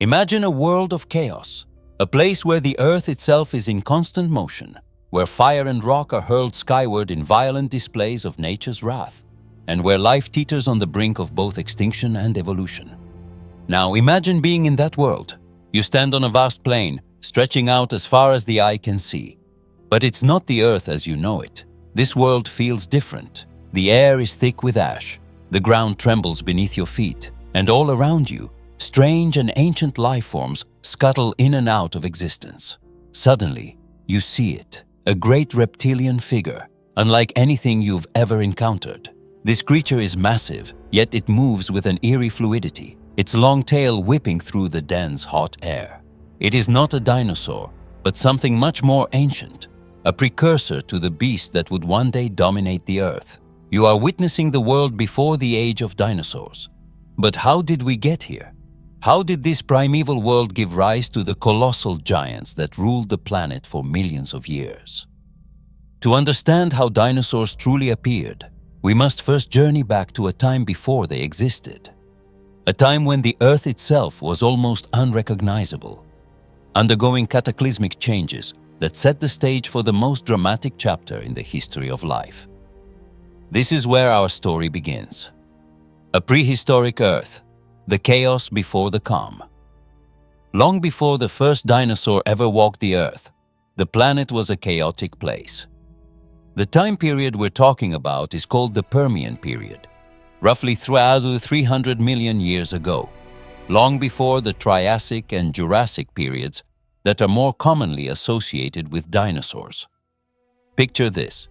Imagine a world of chaos, a place where the earth itself is in constant motion, where fire and rock are hurled skyward in violent displays of nature's wrath, and where life teeters on the brink of both extinction and evolution. Now imagine being in that world. You stand on a vast plain, stretching out as far as the eye can see. But it's not the earth as you know it. This world feels different. The air is thick with ash, the ground trembles beneath your feet, and all around you, strange and ancient life forms scuttle in and out of existence. Suddenly, you see it, a great reptilian figure, unlike anything you've ever encountered. This creature is massive, yet it moves with an eerie fluidity, its long tail whipping through the dense, hot air. It is not a dinosaur, but something much more ancient, a precursor to the beast that would one day dominate the earth. You are witnessing the world before the age of dinosaurs. But how did we get here? How did this primeval world give rise to the colossal giants that ruled the planet for millions of years? To understand how dinosaurs truly appeared, we must first journey back to a time before they existed. A time when the Earth itself was almost unrecognizable, undergoing cataclysmic changes that set the stage for the most dramatic chapter in the history of life. This is where our story begins. A prehistoric Earth, the chaos before the calm. Long before the first dinosaur ever walked the Earth, the planet was a chaotic place. The time period we're talking about is called the Permian period, roughly 300 million years ago, long before the Triassic and Jurassic periods that are more commonly associated with dinosaurs. Picture this.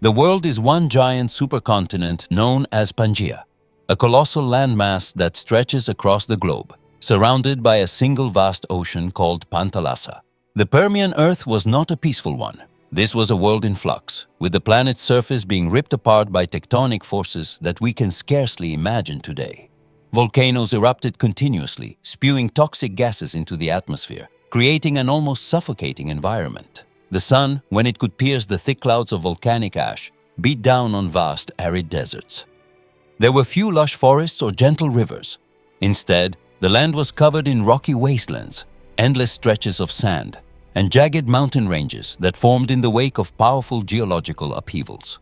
The world is one giant supercontinent known as Pangaea, a colossal landmass that stretches across the globe, surrounded by a single vast ocean called Pantalassa. The Permian Earth was not a peaceful one. This was a world in flux, with the planet's surface being ripped apart by tectonic forces that we can scarcely imagine today. Volcanoes erupted continuously, spewing toxic gases into the atmosphere, creating an almost suffocating environment. The sun, when it could pierce the thick clouds of volcanic ash, beat down on vast, arid deserts. There were few lush forests or gentle rivers. Instead, the land was covered in rocky wastelands, endless stretches of sand, and jagged mountain ranges that formed in the wake of powerful geological upheavals.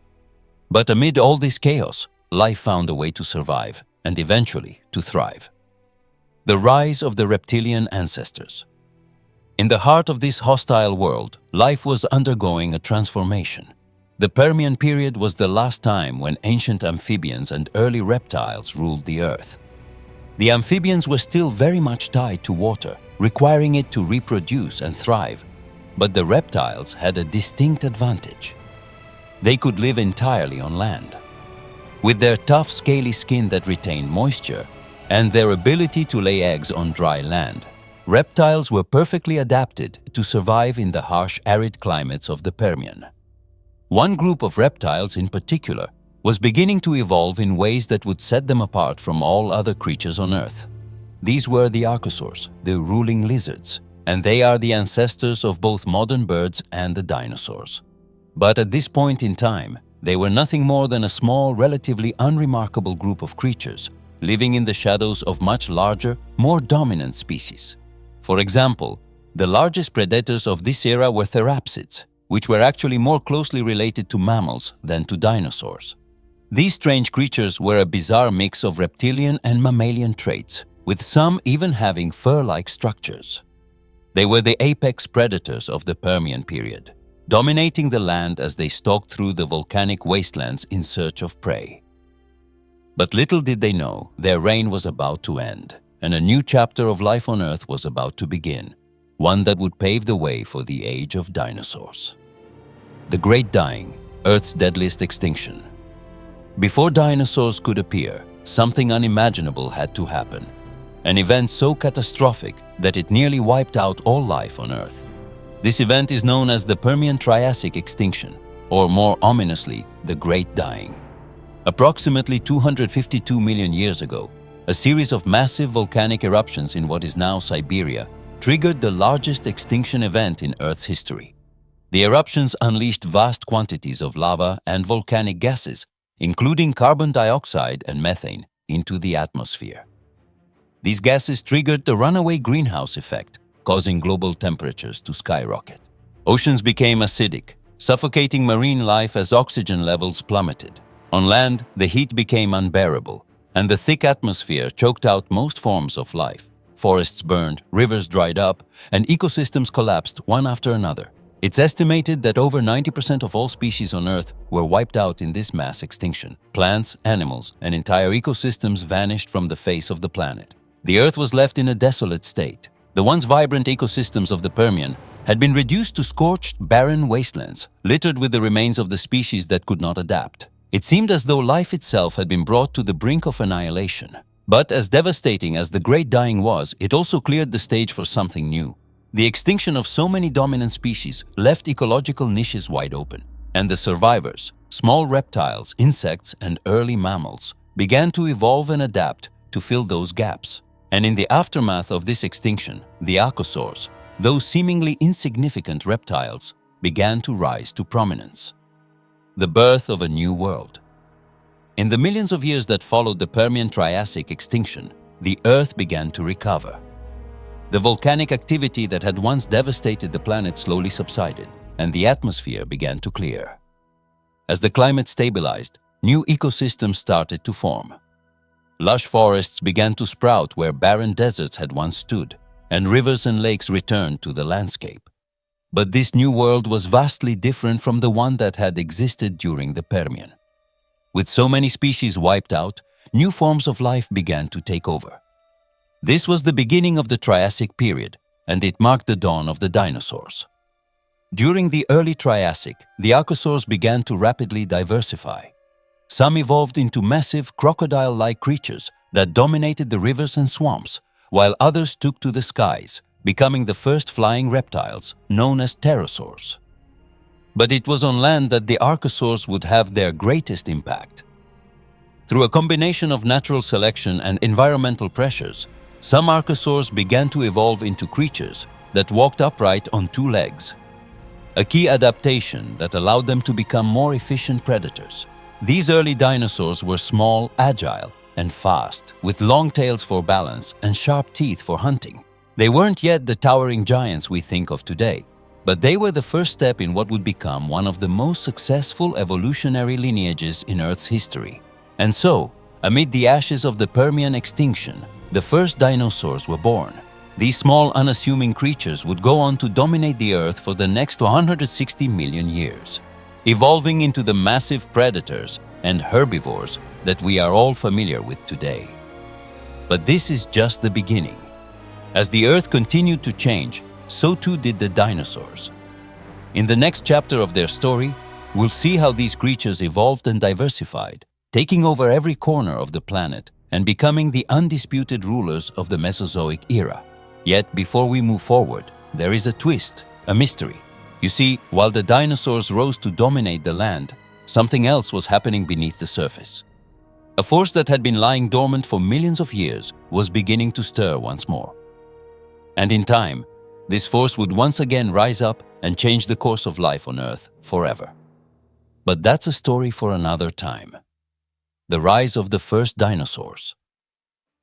But amid all this chaos, life found a way to survive and eventually to thrive. The rise of the reptilian ancestors. In the heart of this hostile world, life was undergoing a transformation. The Permian period was the last time when ancient amphibians and early reptiles ruled the earth. The amphibians were still very much tied to water, requiring it to reproduce and thrive, but the reptiles had a distinct advantage. They could live entirely on land. With their tough, scaly skin that retained moisture and their ability to lay eggs on dry land, reptiles were perfectly adapted to survive in the harsh, arid climates of the Permian. One group of reptiles in particular was beginning to evolve in ways that would set them apart from all other creatures on Earth. These were the archosaurs, the ruling lizards, and they are the ancestors of both modern birds and the dinosaurs. But at this point in time, they were nothing more than a small, relatively unremarkable group of creatures living in the shadows of much larger, more dominant species. For example, the largest predators of this era were therapsids, which were actually more closely related to mammals than to dinosaurs. These strange creatures were a bizarre mix of reptilian and mammalian traits, with some even having fur-like structures. They were the apex predators of the Permian period, dominating the land as they stalked through the volcanic wastelands in search of prey. But little did they know, their reign was about to end, and a new chapter of life on Earth was about to begin, one that would pave the way for the age of dinosaurs. The Great Dying, Earth's deadliest extinction. Before dinosaurs could appear, something unimaginable had to happen, an event so catastrophic that it nearly wiped out all life on Earth. This event is known as the Permian-Triassic extinction, or more ominously, the Great Dying. Approximately 252 million years ago, a series of massive volcanic eruptions in what is now Siberia triggered the largest extinction event in Earth's history. The eruptions unleashed vast quantities of lava and volcanic gases, including carbon dioxide and methane, into the atmosphere. These gases triggered the runaway greenhouse effect, causing global temperatures to skyrocket. Oceans became acidic, suffocating marine life as oxygen levels plummeted. On land, the heat became unbearable, and the thick atmosphere choked out most forms of life. Forests burned, rivers dried up, and ecosystems collapsed one after another. It's estimated that over 90% of all species on Earth were wiped out in this mass extinction. Plants, animals, and entire ecosystems vanished from the face of the planet. The Earth was left in a desolate state. The once vibrant ecosystems of the Permian had been reduced to scorched, barren wastelands, littered with the remains of the species that could not adapt. It seemed as though life itself had been brought to the brink of annihilation. But as devastating as the Great Dying was, it also cleared the stage for something new. The extinction of so many dominant species left ecological niches wide open, and the survivors, small reptiles, insects, and early mammals, began to evolve and adapt to fill those gaps. And in the aftermath of this extinction, the Dinosaurs, those seemingly insignificant reptiles, began to rise to prominence. The birth of a new world. In the millions of years that followed the Permian-Triassic extinction, the Earth began to recover. The volcanic activity that had once devastated the planet slowly subsided, and the atmosphere began to clear. As the climate stabilized, new ecosystems started to form. Lush forests began to sprout where barren deserts had once stood, and rivers and lakes returned to the landscape. But this new world was vastly different from the one that had existed during the Permian. With so many species wiped out, new forms of life began to take over. This was the beginning of the Triassic period, and it marked the dawn of the dinosaurs. During the early Triassic, the Dinosaurs began to rapidly diversify. Some evolved into massive, crocodile-like creatures that dominated the rivers and swamps, while others took to the skies, becoming the first flying reptiles, known as pterosaurs. But it was on land that the Dinosaurs would have their greatest impact. Through a combination of natural selection and environmental pressures, some Dinosaurs began to evolve into creatures that walked upright on two legs, a key adaptation that allowed them to become more efficient predators. These early dinosaurs were small, agile, and fast, with long tails for balance and sharp teeth for hunting. They weren't yet the towering giants we think of today, but they were the first step in what would become one of the most successful evolutionary lineages in Earth's history. And so, amid the ashes of the Permian extinction, the first dinosaurs were born. These small, unassuming creatures would go on to dominate the Earth for the next 160 million years, evolving into the massive predators and herbivores that we are all familiar with today. But this is just the beginning. As the Earth continued to change, so too did the dinosaurs. In the next chapter of their story, we'll see how these creatures evolved and diversified, taking over every corner of the planet and becoming the undisputed rulers of the Mesozoic era. Yet before we move forward, there is a twist, a mystery. You see, while the dinosaurs rose to dominate the land, something else was happening beneath the surface. A force that had been lying dormant for millions of years was beginning to stir once more. And in time, this force would once again rise up and change the course of life on Earth forever. But that's a story for another time. The rise of the first dinosaurs.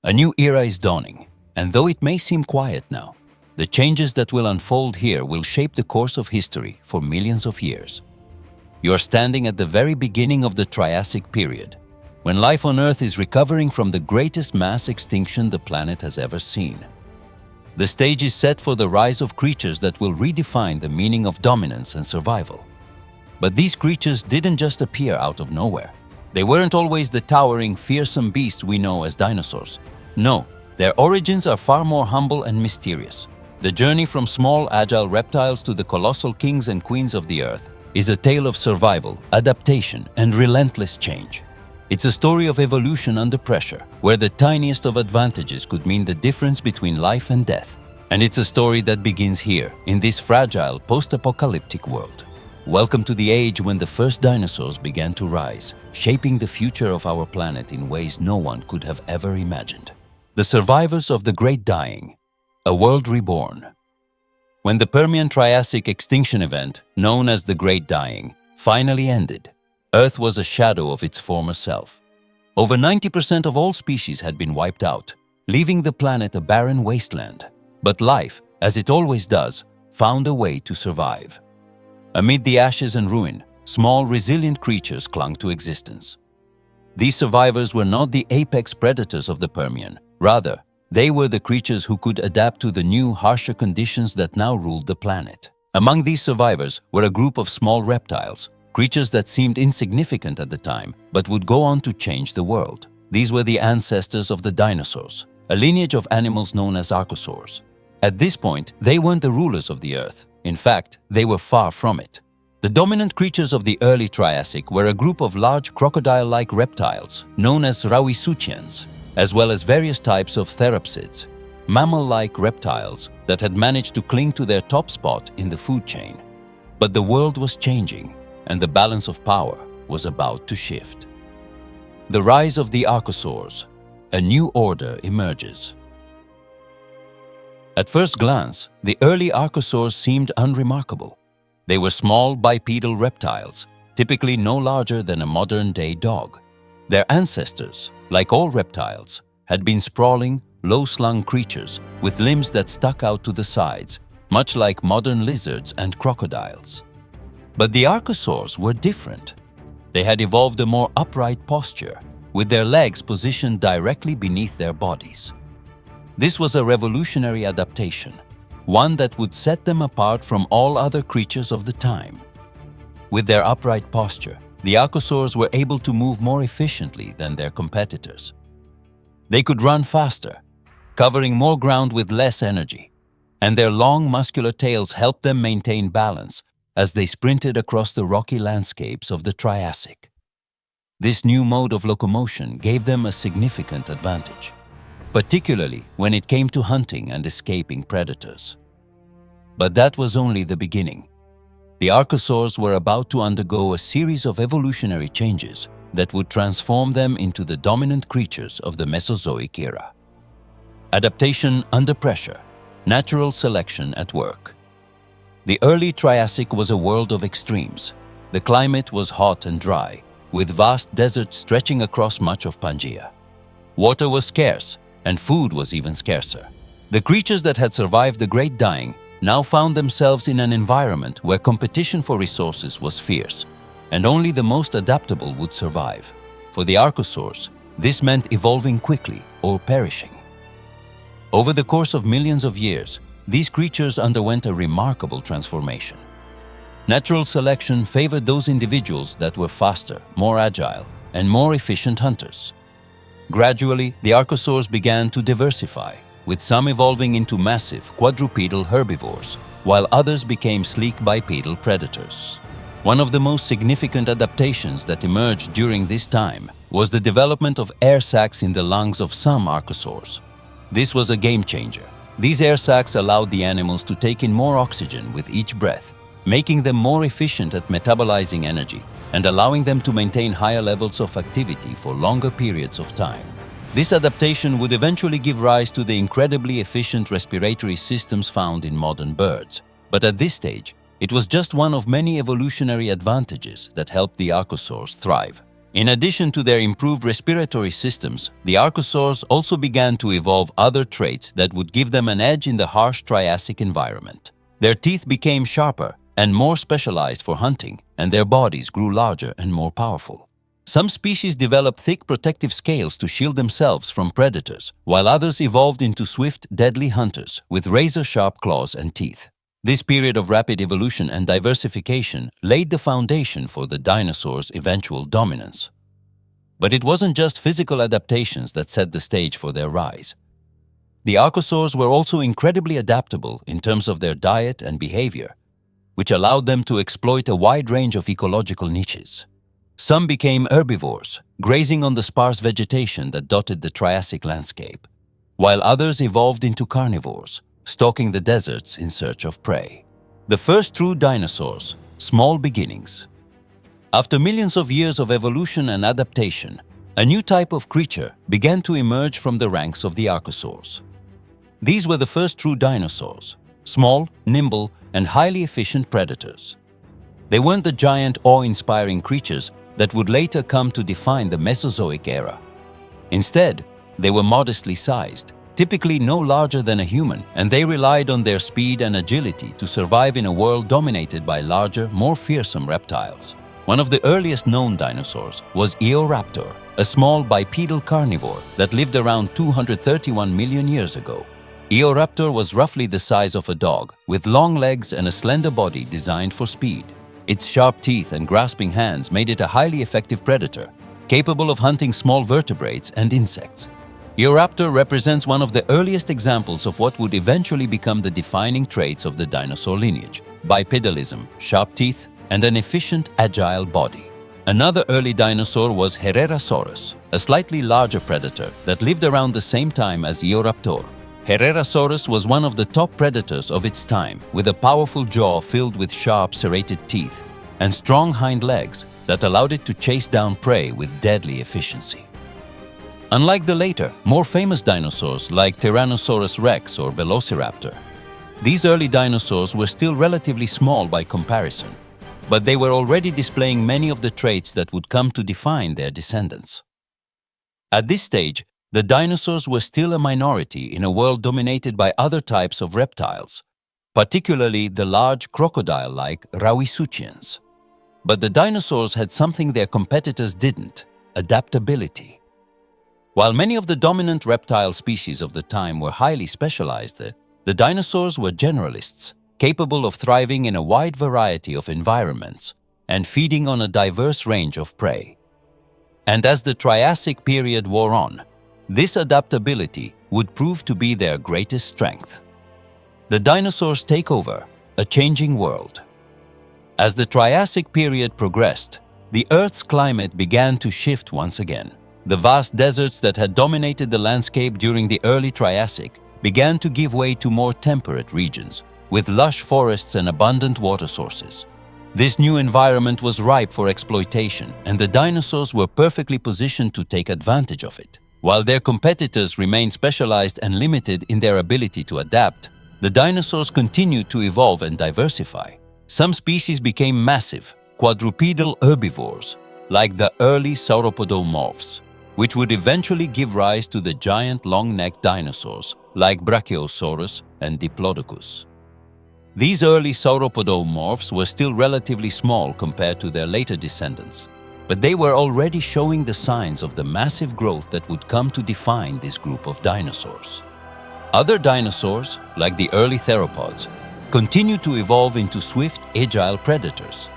A new era is dawning, and though it may seem quiet now, the changes that will unfold here will shape the course of history for millions of years. You're standing at the very beginning of the Triassic period, when life on Earth is recovering from the greatest mass extinction the planet has ever seen. The stage is set for the rise of creatures that will redefine the meaning of dominance and survival. But these creatures didn't just appear out of nowhere. They weren't always the towering, fearsome beasts we know as dinosaurs. No, their origins are far more humble and mysterious. The journey from small, agile reptiles to the colossal kings and queens of the Earth is a tale of survival, adaptation, and relentless change. It's a story of evolution under pressure, where the tiniest of advantages could mean the difference between life and death. And it's a story that begins here, in this fragile, post-apocalyptic world. Welcome to the age when the first dinosaurs began to rise, shaping the future of our planet in ways no one could have ever imagined. The survivors of the Great Dying, a world reborn. When the Permian-Triassic extinction event, known as the Great Dying, finally ended, Earth was a shadow of its former self. Over 90% of all species had been wiped out, leaving the planet a barren wasteland. But life, as it always does, found a way to survive. Amid the ashes and ruin, small, resilient creatures clung to existence. These survivors were not the apex predators of the Permian. Rather, they were the creatures who could adapt to the new, harsher conditions that now ruled the planet. Among these survivors were a group of small reptiles, creatures that seemed insignificant at the time, but would go on to change the world. These were the ancestors of the dinosaurs, a lineage of animals known as archosaurs. At this point, they weren't the rulers of the Earth. In fact, they were far from it. The dominant creatures of the early Triassic were a group of large crocodile-like reptiles known as Rauisuchians, as well as various types of therapsids, mammal-like reptiles that had managed to cling to their top spot in the food chain. But the world was changing, and the balance of power was about to shift. The rise of the archosaurs. A new order emerges. At first glance, the early archosaurs seemed unremarkable. They were small bipedal reptiles, typically no larger than a modern-day dog. Their ancestors, like all reptiles, had been sprawling, low-slung creatures with limbs that stuck out to the sides, much like modern lizards and crocodiles. But the archosaurs were different. They had evolved a more upright posture, with their legs positioned directly beneath their bodies. This was a revolutionary adaptation, one that would set them apart from all other creatures of the time. With their upright posture, the archosaurs were able to move more efficiently than their competitors. They could run faster, covering more ground with less energy, and their long muscular tails helped them maintain balance as they sprinted across the rocky landscapes of the Triassic. This new mode of locomotion gave them a significant advantage, particularly when it came to hunting and escaping predators. But that was only the beginning. The archosaurs were about to undergo a series of evolutionary changes that would transform them into the dominant creatures of the Mesozoic era. Adaptation under pressure, natural selection at work. The early Triassic was a world of extremes. The climate was hot and dry, with vast deserts stretching across much of Pangaea. Water was scarce, and food was even scarcer. The creatures that had survived the Great Dying now found themselves in an environment where competition for resources was fierce, and only the most adaptable would survive. For the archosaurs, this meant evolving quickly or perishing. Over the course of millions of years, these creatures underwent a remarkable transformation. Natural selection favored those individuals that were faster, more agile, and more efficient hunters. Gradually, the archosaurs began to diversify, with some evolving into massive quadrupedal herbivores, while others became sleek bipedal predators. One of the most significant adaptations that emerged during this time was the development of air sacs in the lungs of some archosaurs. This was a game changer. These air sacs allowed the animals to take in more oxygen with each breath, making them more efficient at metabolizing energy and allowing them to maintain higher levels of activity for longer periods of time. This adaptation would eventually give rise to the incredibly efficient respiratory systems found in modern birds. But at this stage, it was just one of many evolutionary advantages that helped the archosaurs thrive. In addition to their improved respiratory systems, the archosaurs also began to evolve other traits that would give them an edge in the harsh Triassic environment. Their teeth became sharper and more specialized for hunting, and their bodies grew larger and more powerful. Some species developed thick protective scales to shield themselves from predators, while others evolved into swift, deadly hunters with razor-sharp claws and teeth. This period of rapid evolution and diversification laid the foundation for the dinosaurs' eventual dominance. But it wasn't just physical adaptations that set the stage for their rise. The archosaurs were also incredibly adaptable in terms of their diet and behavior, which allowed them to exploit a wide range of ecological niches. Some became herbivores, grazing on the sparse vegetation that dotted the Triassic landscape, while others evolved into carnivores, stalking the deserts in search of prey. The first true dinosaurs, small beginnings. After millions of years of evolution and adaptation, a new type of creature began to emerge from the ranks of the archosaurs. These were the first true dinosaurs, small, nimble, and highly efficient predators. They weren't the giant, awe-inspiring creatures that would later come to define the Mesozoic era. Instead, they were modestly sized, typically no larger than a human, and they relied on their speed and agility to survive in a world dominated by larger, more fearsome reptiles. One of the earliest known dinosaurs was Eoraptor, a small bipedal carnivore that lived around 231 million years ago. Eoraptor was roughly the size of a dog, with long legs and a slender body designed for speed. Its sharp teeth and grasping hands made it a highly effective predator, capable of hunting small vertebrates and insects. Eoraptor represents one of the earliest examples of what would eventually become the defining traits of the dinosaur lineage: bipedalism, sharp teeth, and an efficient, agile body. Another early dinosaur was Herrerasaurus, a slightly larger predator that lived around the same time as Eoraptor. Herrerasaurus was one of the top predators of its time, with a powerful jaw filled with sharp, serrated teeth and strong hind legs that allowed it to chase down prey with deadly efficiency. Unlike the later, more famous dinosaurs like Tyrannosaurus rex or Velociraptor, these early dinosaurs were still relatively small by comparison, but they were already displaying many of the traits that would come to define their descendants. At this stage, the dinosaurs were still a minority in a world dominated by other types of reptiles, particularly the large crocodile-like Rauisuchians. But the dinosaurs had something their competitors didn't: adaptability. While many of the dominant reptile species of the time were highly specialized, the dinosaurs were generalists, capable of thriving in a wide variety of environments and feeding on a diverse range of prey. And as the Triassic period wore on, this adaptability would prove to be their greatest strength. The dinosaurs take over, a changing world. As the Triassic period progressed, the Earth's climate began to shift once again. The vast deserts that had dominated the landscape during the early Triassic began to give way to more temperate regions, with lush forests and abundant water sources. This new environment was ripe for exploitation, and the dinosaurs were perfectly positioned to take advantage of it. While their competitors remained specialized and limited in their ability to adapt, the dinosaurs continued to evolve and diversify. Some species became massive, quadrupedal herbivores, like the early sauropodomorphs, which would eventually give rise to the giant long-necked dinosaurs like Brachiosaurus and Diplodocus. These early sauropodomorphs were still relatively small compared to their later descendants, but they were already showing the signs of the massive growth that would come to define this group of dinosaurs. Other dinosaurs, like the early theropods, continued to evolve into swift, agile predators.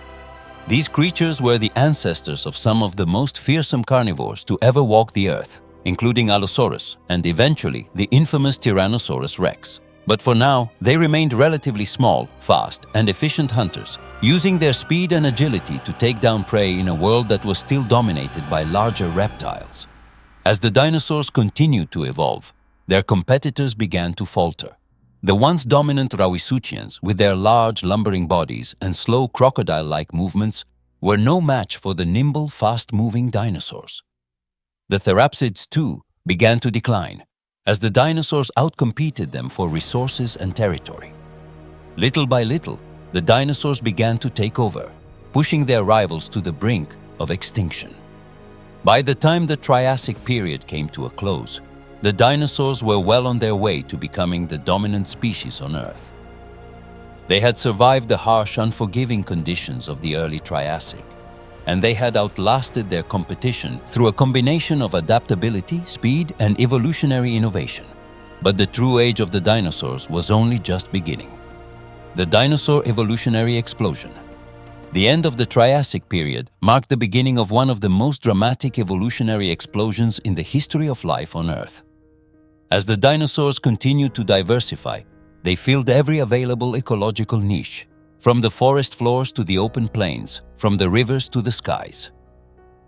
These creatures were the ancestors of some of the most fearsome carnivores to ever walk the earth, including Allosaurus and eventually the infamous Tyrannosaurus rex. But for now, they remained relatively small, fast, and efficient hunters, using their speed and agility to take down prey in a world that was still dominated by larger reptiles. As the dinosaurs continued to evolve, their competitors began to falter. The once dominant Rauisuchians, with their large, lumbering bodies and slow crocodile-like movements, were no match for the nimble, fast-moving dinosaurs. The therapsids, too, began to decline, as the dinosaurs outcompeted them for resources and territory. Little by little, the dinosaurs began to take over, pushing their rivals to the brink of extinction. By the time the Triassic period came to a close, the dinosaurs were well on their way to becoming the dominant species on Earth. They had survived the harsh, unforgiving conditions of the early Triassic, and they had outlasted their competition through a combination of adaptability, speed, and evolutionary innovation. But the true age of the dinosaurs was only just beginning. The dinosaur evolutionary explosion. The end of the Triassic period marked the beginning of one of the most dramatic evolutionary explosions in the history of life on Earth. As the dinosaurs continued to diversify, they filled every available ecological niche, from the forest floors to the open plains, from the rivers to the skies.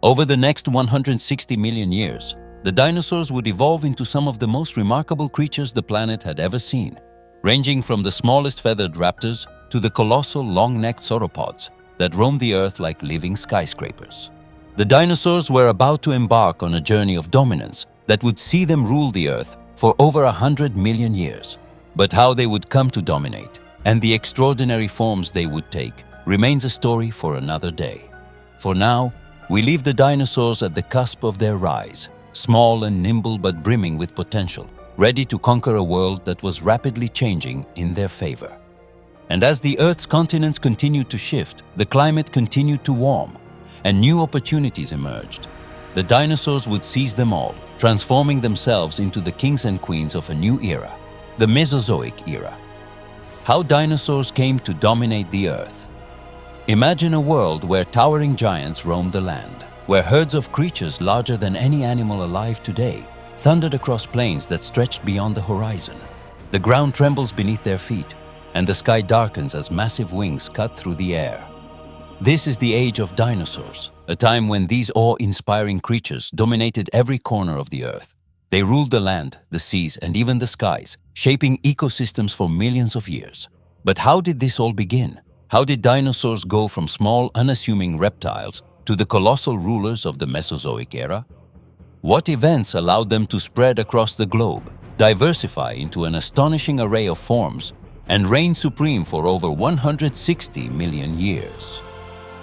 Over the next 160 million years, the dinosaurs would evolve into some of the most remarkable creatures the planet had ever seen, ranging from the smallest feathered raptors to the colossal long-necked sauropods that roamed the Earth like living skyscrapers. The dinosaurs were about to embark on a journey of dominance that would see them rule the Earth for over 100 million years. But how they would come to dominate and the extraordinary forms they would take remains a story for another day. For now, we leave the dinosaurs at the cusp of their rise, small and nimble but brimming with potential, ready to conquer a world that was rapidly changing in their favor. And as the Earth's continents continued to shift, the climate continued to warm, and new opportunities emerged. The dinosaurs would seize them all, transforming themselves into the kings and queens of a new era, the Mesozoic era. How dinosaurs came to dominate the Earth. Imagine a world where towering giants roamed the land, where herds of creatures larger than any animal alive today thundered across plains that stretched beyond the horizon. The ground trembles beneath their feet, and the sky darkens as massive wings cut through the air. This is the age of dinosaurs, a time when these awe-inspiring creatures dominated every corner of the Earth. They ruled the land, the seas, and even the skies, shaping ecosystems for millions of years. But how did this all begin? How did dinosaurs go from small, unassuming reptiles to the colossal rulers of the Mesozoic era? What events allowed them to spread across the globe, diversify into an astonishing array of forms, and reign supreme for over 160 million years?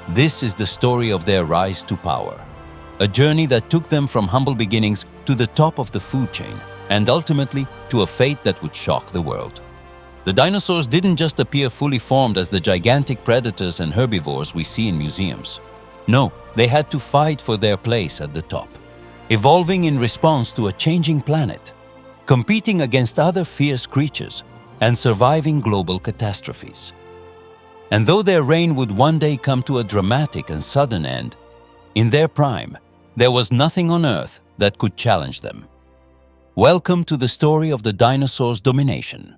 This is the story of their rise to power, a journey that took them from humble beginnings to the top of the food chain, and ultimately to a fate that would shock the world. The dinosaurs didn't just appear fully formed as the gigantic predators and herbivores we see in museums. No, they had to fight for their place at the top, evolving in response to a changing planet, competing against other fierce creatures, and surviving global catastrophes. And though their reign would one day come to a dramatic and sudden end, in their prime, there was nothing on Earth that could challenge them. Welcome to the story of the dinosaurs' domination.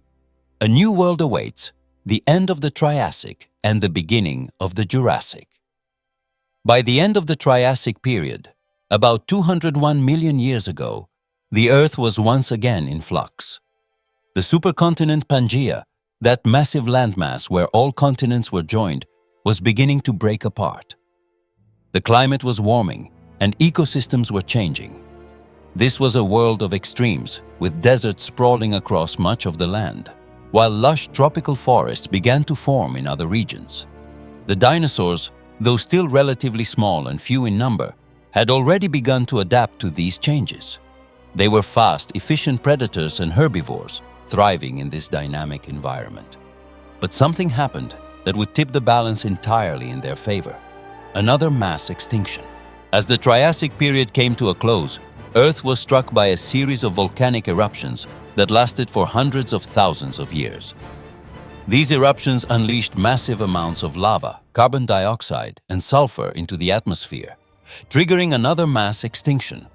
A new world awaits, the end of the Triassic and the beginning of the Jurassic. By the end of the Triassic period, about 201 million years ago, the Earth was once again in flux. The supercontinent Pangaea, that massive landmass where all continents were joined, was beginning to break apart. The climate was warming and ecosystems were changing. This was a world of extremes, with deserts sprawling across much of the land, while lush tropical forests began to form in other regions. The dinosaurs, though still relatively small and few in number, had already begun to adapt to these changes. They were fast, efficient predators and herbivores, thriving in this dynamic environment. But something happened that would tip the balance entirely in their favor: another mass extinction. As the Triassic period came to a close, Earth was struck by a series of volcanic eruptions that lasted for hundreds of thousands of years. These eruptions unleashed massive amounts of lava, carbon dioxide, and sulfur into the atmosphere, triggering another mass extinction,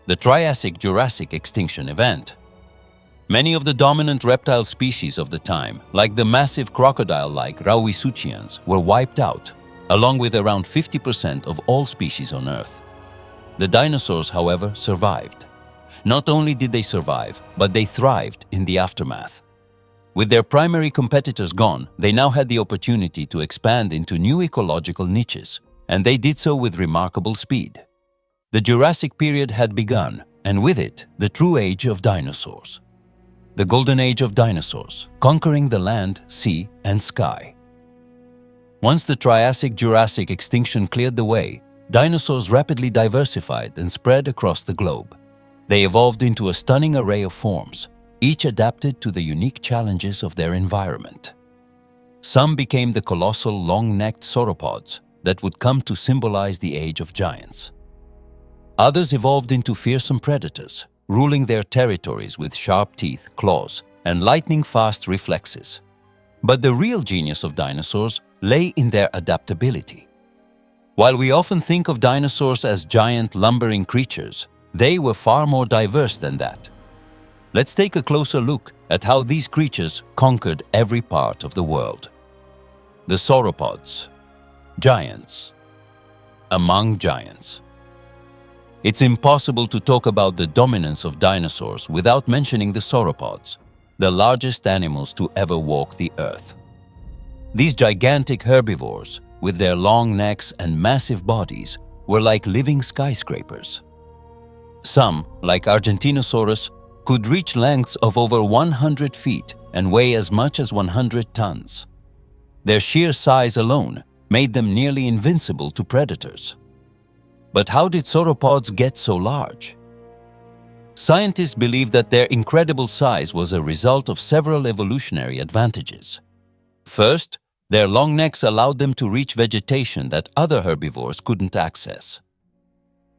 the Triassic-Jurassic extinction event. Many of the dominant reptile species of the time, like the massive crocodile-like Rauisuchians, were wiped out, along with around 50% of all species on Earth. The dinosaurs, however, survived. Not only did they survive, but they thrived in the aftermath. With their primary competitors gone, they now had the opportunity to expand into new ecological niches, and they did so with remarkable speed. The Jurassic period had begun, and with it, the true age of dinosaurs. The golden age of dinosaurs, conquering the land, sea, and sky. Once the Triassic-Jurassic extinction cleared the way, dinosaurs rapidly diversified and spread across the globe. They evolved into a stunning array of forms, each adapted to the unique challenges of their environment. Some became the colossal long-necked sauropods that would come to symbolize the age of giants. Others evolved into fearsome predators, ruling their territories with sharp teeth, claws, and lightning-fast reflexes. But the real genius of dinosaurs lay in their adaptability. While we often think of dinosaurs as giant, lumbering creatures, they were far more diverse than that. Let's take a closer look at how these creatures conquered every part of the world. The sauropods, giants. Among giants. It's impossible to talk about the dominance of dinosaurs without mentioning the sauropods, the largest animals to ever walk the Earth. These gigantic herbivores, with their long necks and massive bodies, were like living skyscrapers. Some, like Argentinosaurus, could reach lengths of over 100 feet and weigh as much as 100 tons. Their sheer size alone made them nearly invincible to predators. But how did sauropods get so large? Scientists believe that their incredible size was a result of several evolutionary advantages. First, their long necks allowed them to reach vegetation that other herbivores couldn't access.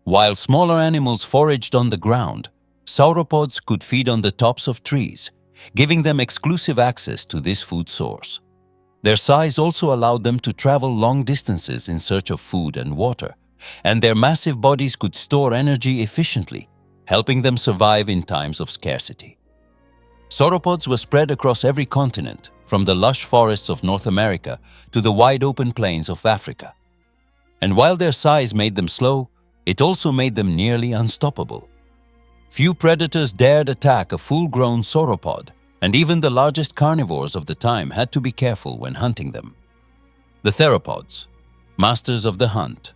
While smaller animals foraged on the ground, sauropods could feed on the tops of trees, giving them exclusive access to this food source. Their size also allowed them to travel long distances in search of food and water, and their massive bodies could store energy efficiently, helping them survive in times of scarcity. Sauropods were spread across every continent, from the lush forests of North America to the wide open plains of Africa. And while their size made them slow, it also made them nearly unstoppable. Few predators dared attack a full-grown sauropod, and even the largest carnivores of the time had to be careful when hunting them. The theropods, masters of the hunt.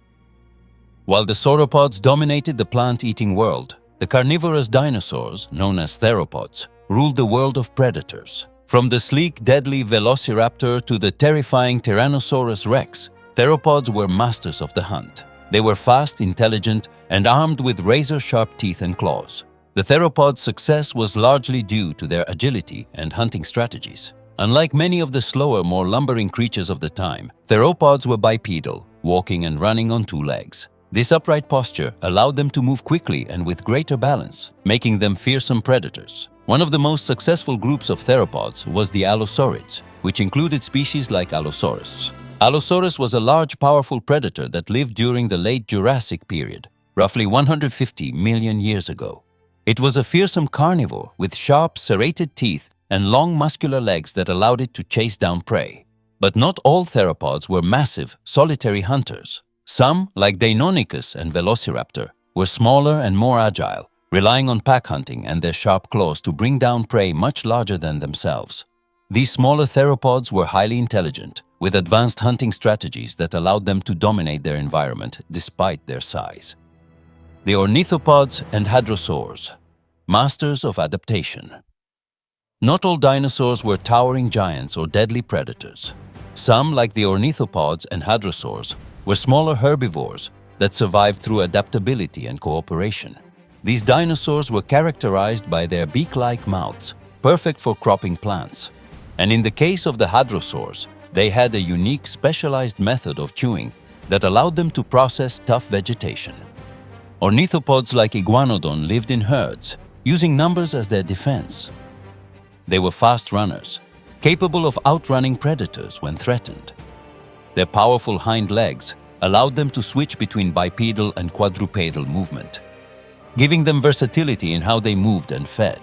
While the sauropods dominated the plant-eating world, the carnivorous dinosaurs, known as theropods, ruled the world of predators. From the sleek, deadly velociraptor to the terrifying Tyrannosaurus rex, theropods were masters of the hunt. They were fast, intelligent, and armed with razor-sharp teeth and claws. The theropods' success was largely due to their agility and hunting strategies. Unlike many of the slower, more lumbering creatures of the time, theropods were bipedal, walking and running on two legs. This upright posture allowed them to move quickly and with greater balance, making them fearsome predators. One of the most successful groups of theropods was the allosaurids, which included species like Allosaurus. Allosaurus was a large, powerful predator that lived during the late Jurassic period, roughly 150 million years ago. It was a fearsome carnivore with sharp, serrated teeth and long, muscular legs that allowed it to chase down prey. But not all theropods were massive, solitary hunters. Some, like Deinonychus and Velociraptor, were smaller and more agile, relying on pack hunting and their sharp claws to bring down prey much larger than themselves. These smaller theropods were highly intelligent, with advanced hunting strategies that allowed them to dominate their environment despite their size. The ornithopods and hadrosaurs, masters of adaptation. Not all dinosaurs were towering giants or deadly predators. Some, like the ornithopods and hadrosaurs, were smaller herbivores that survived through adaptability and cooperation. These dinosaurs were characterized by their beak-like mouths, perfect for cropping plants. And in the case of the hadrosaurs, they had a unique, specialized method of chewing that allowed them to process tough vegetation. Ornithopods like Iguanodon lived in herds, using numbers as their defense. They were fast runners, capable of outrunning predators when threatened. Their powerful hind legs allowed them to switch between bipedal and quadrupedal movement, giving them versatility in how they moved and fed.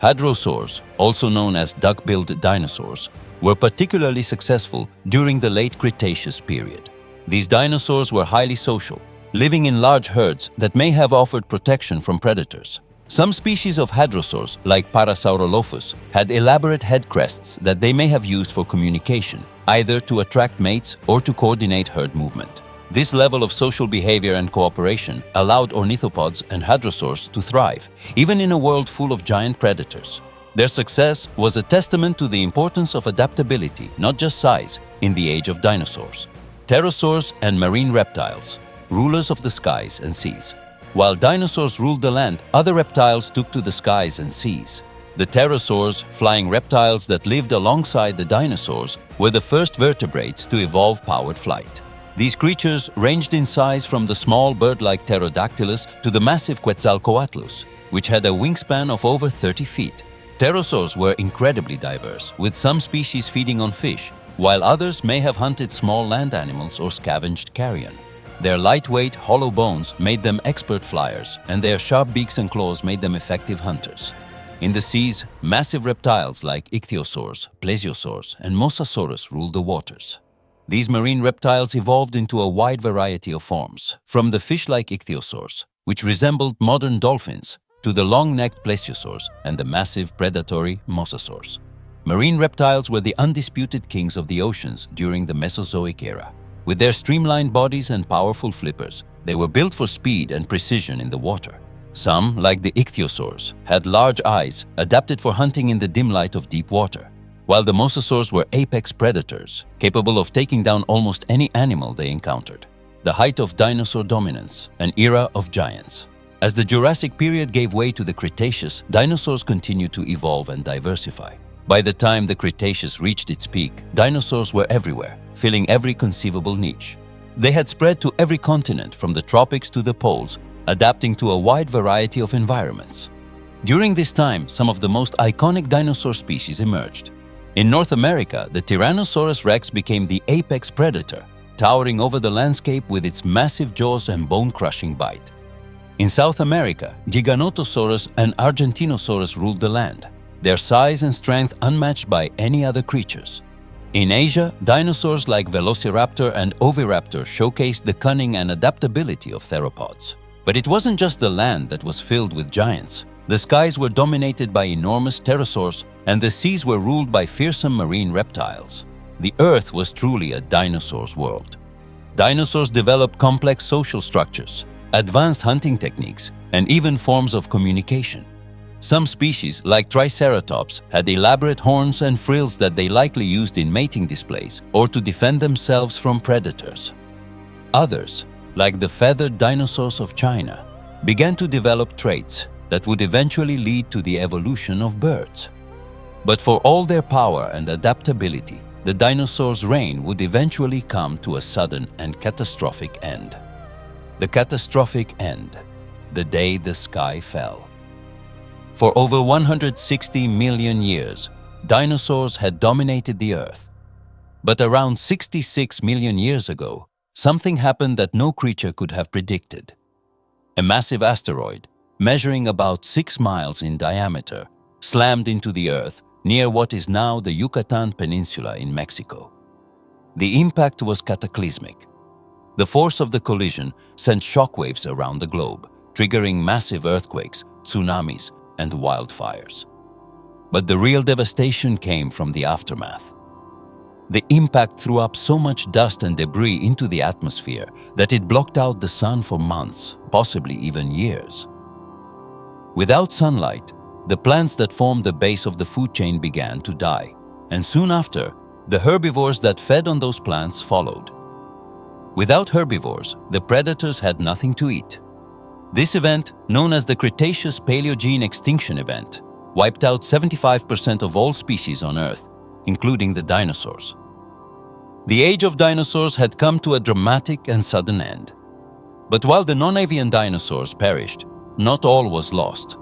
Hadrosaurs, also known as duck-billed dinosaurs, were particularly successful during the late Cretaceous period. These dinosaurs were highly social, living in large herds that may have offered protection from predators. Some species of hadrosaurs, like Parasaurolophus, had elaborate head crests that they may have used for communication, either to attract mates or to coordinate herd movement. This level of social behavior and cooperation allowed ornithopods and hadrosaurs to thrive, even in a world full of giant predators. Their success was a testament to the importance of adaptability, not just size, in the age of dinosaurs. Pterosaurs and marine reptiles, rulers of the skies and seas. While dinosaurs ruled the land, other reptiles took to the skies and seas. The pterosaurs, flying reptiles that lived alongside the dinosaurs, were the first vertebrates to evolve powered flight. These creatures ranged in size from the small bird-like Pterodactylus to the massive Quetzalcoatlus, which had a wingspan of over 30 feet. Pterosaurs were incredibly diverse, with some species feeding on fish, while others may have hunted small land animals or scavenged carrion. Their lightweight, hollow bones made them expert flyers, and their sharp beaks and claws made them effective hunters. In the seas, massive reptiles like ichthyosaurs, plesiosaurs, and mosasaurus ruled the waters. These marine reptiles evolved into a wide variety of forms, from the fish-like ichthyosaurs, which resembled modern dolphins, to the long-necked plesiosaurs and the massive predatory mosasaurs. Marine reptiles were the undisputed kings of the oceans during the Mesozoic era. With their streamlined bodies and powerful flippers, they were built for speed and precision in the water. Some, like the ichthyosaurs, had large eyes adapted for hunting in the dim light of deep water, while the mosasaurs were apex predators, capable of taking down almost any animal they encountered. The height of dinosaur dominance, an era of giants. As the Jurassic period gave way to the Cretaceous, dinosaurs continued to evolve and diversify. By the time the Cretaceous reached its peak, dinosaurs were everywhere, filling every conceivable niche. They had spread to every continent from the tropics to the poles, adapting to a wide variety of environments. During this time, some of the most iconic dinosaur species emerged. In North America, the Tyrannosaurus rex became the apex predator, towering over the landscape with its massive jaws and bone-crushing bite. In South America, Giganotosaurus and Argentinosaurus ruled the land, their size and strength unmatched by any other creatures. In Asia, dinosaurs like Velociraptor and Oviraptor showcased the cunning and adaptability of theropods. But it wasn't just the land that was filled with giants. The skies were dominated by enormous pterosaurs, and the seas were ruled by fearsome marine reptiles. The Earth was truly a dinosaur's world. Dinosaurs developed complex social structures, advanced hunting techniques, and even forms of communication. Some species, like Triceratops, had elaborate horns and frills that they likely used in mating displays or to defend themselves from predators. Others, like the feathered dinosaurs of China, began to develop traits that would eventually lead to the evolution of birds. But for all their power and adaptability, the dinosaurs' reign would eventually come to a sudden and catastrophic end. The catastrophic end, the day the sky fell. For over 160 million years, dinosaurs had dominated the Earth. But around 66 million years ago, something happened that no creature could have predicted. A massive asteroid, measuring about 6 miles in diameter, slammed into the Earth near what is now the Yucatan Peninsula in Mexico. The impact was cataclysmic. The force of the collision sent shockwaves around the globe, triggering massive earthquakes, tsunamis, and wildfires. But the real devastation came from the aftermath. The impact threw up so much dust and debris into the atmosphere that it blocked out the sun for months, possibly even years. Without sunlight, the plants that formed the base of the food chain began to die, and soon after, the herbivores that fed on those plants followed. Without herbivores, the predators had nothing to eat. This event, known as the Cretaceous-Paleogene extinction event, wiped out 75% of all species on Earth, including the dinosaurs. The age of dinosaurs had come to a dramatic and sudden end. But while the non-avian dinosaurs perished, not all was lost.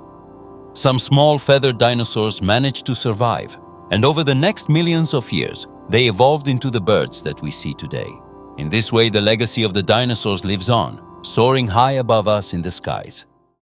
Some small feathered dinosaurs managed to survive, and over the next millions of years, they evolved into the birds that we see today. In this way, the legacy of the dinosaurs lives on, soaring high above us in the skies.